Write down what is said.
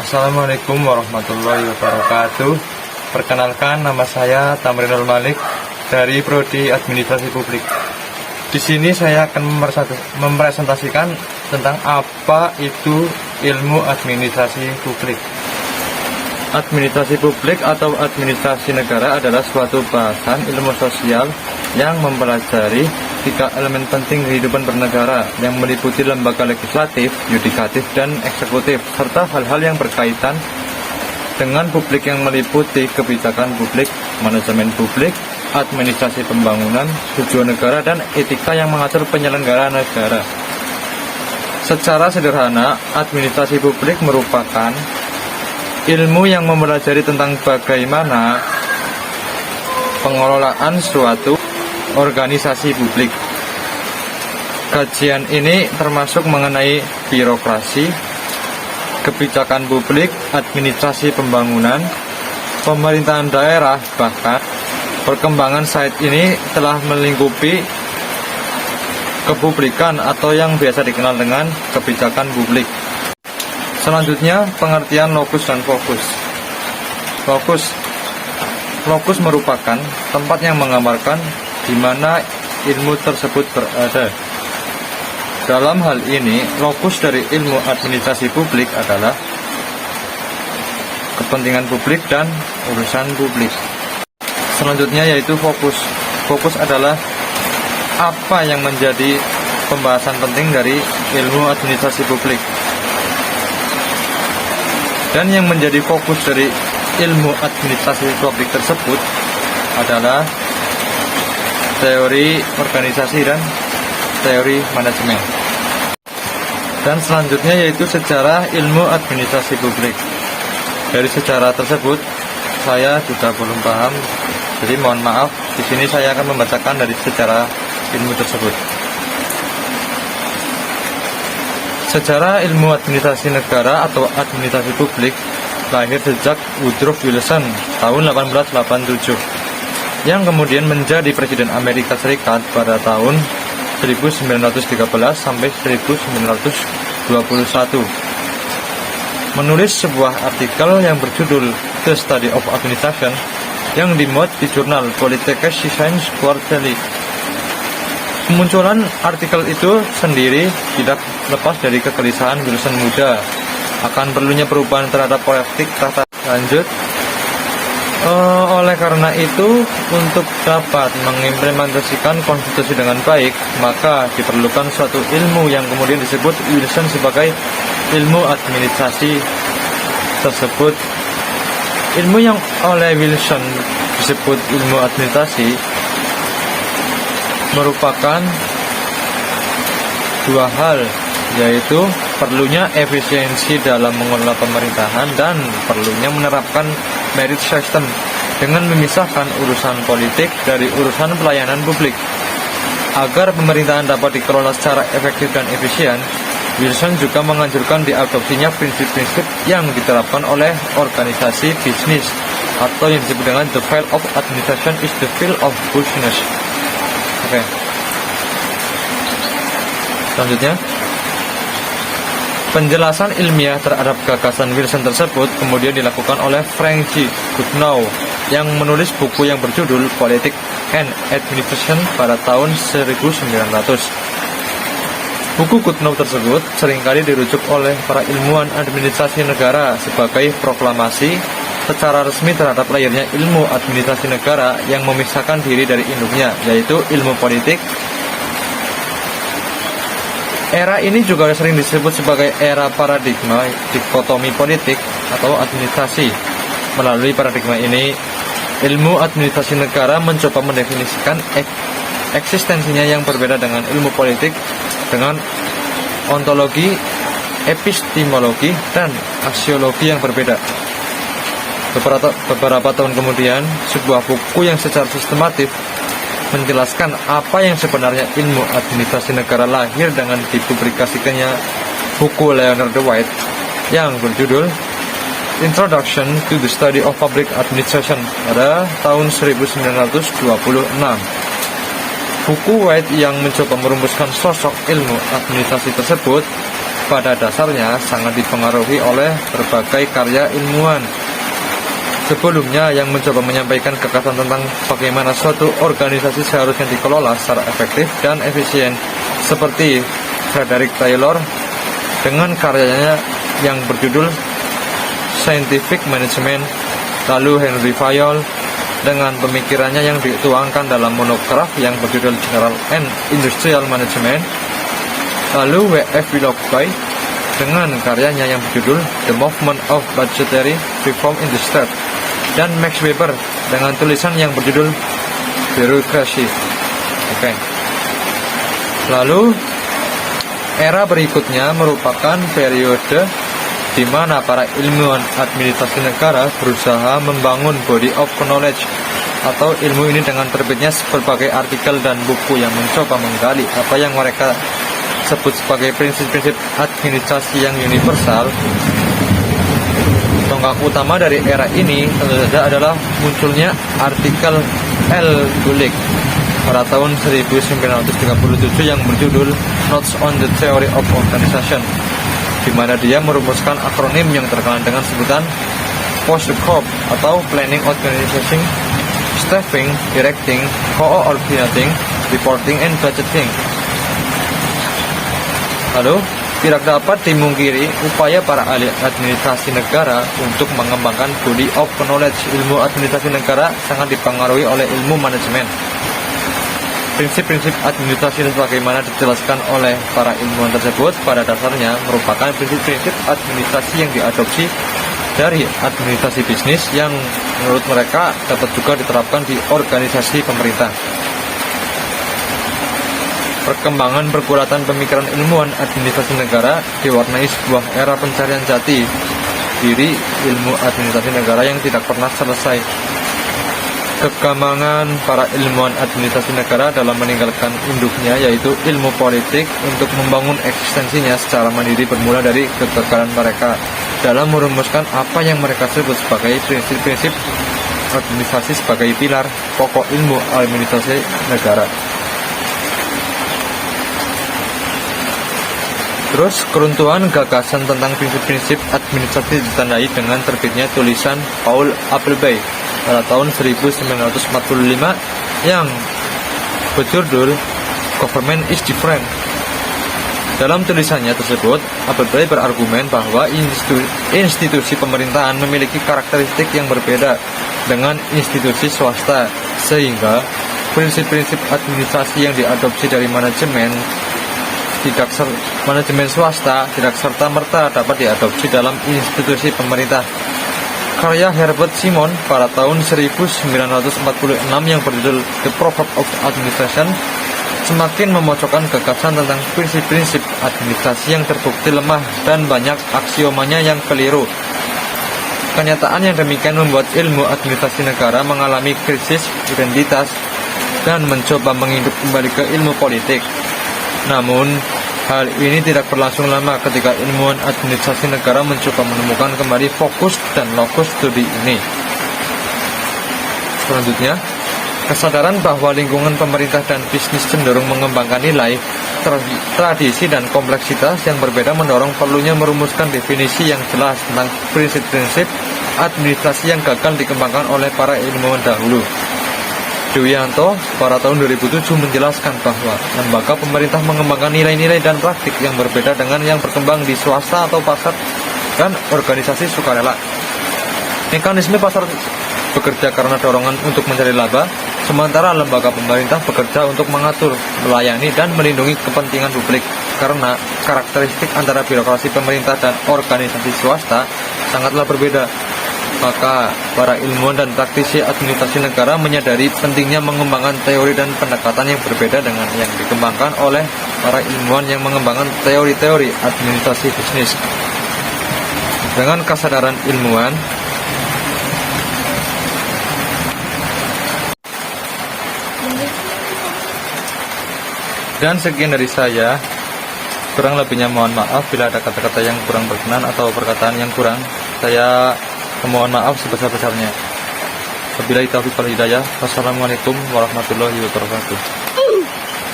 Assalamualaikum warahmatullahi wabarakatuh. Perkenalkan, nama saya Tamrinul Malik dari Prodi Administrasi Publik. Di sini saya akan mempresentasikan tentang apa itu ilmu administrasi publik. Administrasi publik atau administrasi negara adalah suatu bahasan ilmu sosial yang mempelajari 3 elemen penting kehidupan bernegara yang meliputi lembaga legislatif, yudikatif, dan eksekutif, serta hal-hal yang berkaitan dengan publik yang meliputi kebijakan publik, manajemen publik, administrasi pembangunan, tujuan negara, dan etika yang mengatur penyelenggaraan negara. Secara sederhana, administrasi publik merupakan ilmu yang mempelajari tentang bagaimana pengelolaan suatu organisasi publik. Kajian ini termasuk mengenai birokrasi, kebijakan publik, administrasi pembangunan, pemerintahan daerah, bahkan perkembangan saat ini telah melingkupi kepublikan atau yang biasa dikenal dengan kebijakan publik. Selanjutnya, pengertian lokus dan fokus. Lokus merupakan tempat yang menggambarkan di mana ilmu tersebut berada. Dalam hal ini, lokus dari ilmu administrasi publik adalah kepentingan publik dan urusan publik. Selanjutnya yaitu fokus. Fokus adalah apa yang menjadi pembahasan penting dari ilmu administrasi publik. Dan yang menjadi fokus dari ilmu administrasi publik tersebut adalah teori organisasi dan teori manajemen. Dan selanjutnya yaitu sejarah ilmu administrasi publik. Dari sejarah tersebut saya juga belum paham, jadi mohon maaf. Di sini saya akan membacakan dari sejarah ilmu tersebut. Sejarah ilmu administrasi negara atau administrasi publik lahir sejak Woodrow Wilson tahun 1887, yang kemudian menjadi Presiden Amerika Serikat pada tahun 1913 sampai 1921. Menulis sebuah artikel yang berjudul The Study of Administration yang dimuat di jurnal Political Science Quarterly. Kemunculan artikel itu sendiri tidak lepas dari kegelisahan Wilson muda akan perlunya perubahan terhadap politik tata lanjut. Oleh karena itu, untuk dapat mengimplementasikan konstitusi dengan baik, maka diperlukan suatu ilmu yang kemudian disebut Wilson sebagai ilmu administrasi tersebut. Ilmu yang oleh Wilson disebut ilmu administrasi merupakan 2 hal, yaitu perlunya efisiensi dalam mengelola pemerintahan dan perlunya menerapkan merit system dengan memisahkan urusan politik dari urusan pelayanan publik. Agar pemerintahan dapat dikelola secara efektif dan efisien, Wilson juga menganjurkan diadopsinya prinsip-prinsip yang diterapkan oleh organisasi bisnis atau yang disebut dengan the field of administration is the field of business. Oke. Selanjutnya, penjelasan ilmiah terhadap gagasan Wilson tersebut kemudian dilakukan oleh Frank G. Goodnow yang menulis buku yang berjudul Politics and Administration pada tahun 1900. Buku Goodnow tersebut seringkali dirujuk oleh para ilmuwan administrasi negara sebagai proklamasi secara resmi terhadap lahirnya ilmu administrasi negara yang memisahkan diri dari induknya, yaitu ilmu politik. Era ini juga sering disebut sebagai era paradigma dikotomi politik atau administrasi. Melalui paradigma ini, ilmu administrasi negara mencoba mendefinisikan eksistensinya yang berbeda dengan ilmu politik dengan ontologi, epistemologi, dan aksiologi yang berbeda. Beberapa tahun kemudian, sebuah buku yang secara sistematif menjelaskan apa yang sebenarnya ilmu administrasi negara lahir dengan dipublikasikannya buku Leonard White yang berjudul Introduction to the Study of Public Administration pada tahun 1926. Buku White yang mencoba merumuskan sosok ilmu administrasi tersebut pada dasarnya sangat dipengaruhi oleh berbagai karya ilmuwan sebelumnya yang mencoba menyampaikan gagasan tentang bagaimana suatu organisasi seharusnya dikelola secara efektif dan efisien, seperti Frederick Taylor dengan karyanya yang berjudul Scientific Management, lalu Henry Fayol dengan pemikirannya yang dituangkan dalam monograf yang berjudul General and Industrial Management, lalu W.F. Willoughby dengan karyanya yang berjudul The Movement of Budgetary Reform in the State, dan Max Weber dengan tulisan yang berjudul Bureaucracy. Oke. Lalu era berikutnya merupakan periode di mana para ilmuwan administrasi negara berusaha membangun body of knowledge atau ilmu ini dengan terbitnya berbagai artikel dan buku yang mencoba menggali apa yang mereka sebut sebagai prinsip-prinsip administrasi yang universal. Tonggak utama dari era ini tentu saja adalah munculnya artikel L. Gulick pada tahun 1937 yang berjudul Notes on the Theory of Organization, di mana dia merumuskan akronim yang terkenal dengan sebutan POSCOP atau Planning, Organizing, Staffing, Directing, Coordinating, Reporting, and Budgeting. Lalu, tidak dapat dimungkiri upaya para ahli administrasi negara untuk mengembangkan body of knowledge. Ilmu administrasi negara sangat dipengaruhi oleh ilmu manajemen. Prinsip-prinsip administrasi sebagaimana dijelaskan oleh para ilmuwan tersebut pada dasarnya merupakan prinsip-prinsip administrasi yang diadopsi dari administrasi bisnis yang menurut mereka dapat juga diterapkan di organisasi pemerintah. Perkembangan pergulatan pemikiran ilmuwan administrasi negara diwarnai sebuah era pencarian jati diri ilmu administrasi negara yang tidak pernah selesai. Kegamangan para ilmuwan administrasi negara dalam meninggalkan induknya yaitu ilmu politik untuk membangun eksistensinya secara mandiri bermula dari kegagalan mereka dalam merumuskan apa yang mereka sebut sebagai prinsip-prinsip administrasi sebagai pilar pokok ilmu administrasi negara. Terus, keruntuhan gagasan tentang prinsip-prinsip administrasi ditandai dengan terbitnya tulisan Paul Appleby pada tahun 1945 yang berjudul Government is Different. Dalam tulisannya tersebut, Appleby berargumen bahwa institusi pemerintahan memiliki karakteristik yang berbeda dengan institusi swasta, sehingga prinsip-prinsip administrasi yang diadopsi dari manajemen swasta tidak serta-merta dapat diadopsi dalam institusi pemerintah. Karya Herbert Simon pada tahun 1946 yang berjudul The Proverb of Administration semakin memojokkan gagasan tentang prinsip-prinsip administrasi yang terbukti lemah dan banyak aksiomanya yang keliru. Kenyataan yang demikian membuat ilmu administrasi negara mengalami krisis identitas dan mencoba menghidup kembali ke ilmu politik. Namun, hal ini tidak berlangsung lama ketika ilmuwan administrasi negara mencoba menemukan kembali fokus dan lokus studi ini. Selanjutnya, kesadaran bahwa lingkungan pemerintah dan bisnis cenderung mengembangkan nilai, tradisi, dan kompleksitas yang berbeda mendorong perlunya merumuskan definisi yang jelas tentang prinsip-prinsip administrasi yang gagal dikembangkan oleh para ilmuwan dahulu. Dewianto pada tahun 2007 menjelaskan bahwa lembaga pemerintah mengembangkan nilai-nilai dan praktik yang berbeda dengan yang berkembang di swasta atau pasar dan organisasi sukarela. Mekanisme pasar bekerja karena dorongan untuk mencari laba, sementara lembaga pemerintah bekerja untuk mengatur, melayani, dan melindungi kepentingan publik. Karena karakteristik antara birokrasi pemerintah dan organisasi swasta sangatlah berbeda, maka para ilmuwan dan praktisi administrasi negara menyadari pentingnya mengembangkan teori dan pendekatan yang berbeda dengan yang dikembangkan oleh para ilmuwan yang mengembangkan teori-teori administrasi bisnis. Dengan kesadaran ilmuwan, dan sekian dari saya. Kurang lebihnya mohon maaf bila ada kata-kata yang kurang berkenan atau perkataan yang kurang. Saya mohon maaf sebesar-besarnya. Wabillahi taufiq wal hidayah. Wassalamualaikum warahmatullahi wabarakatuh.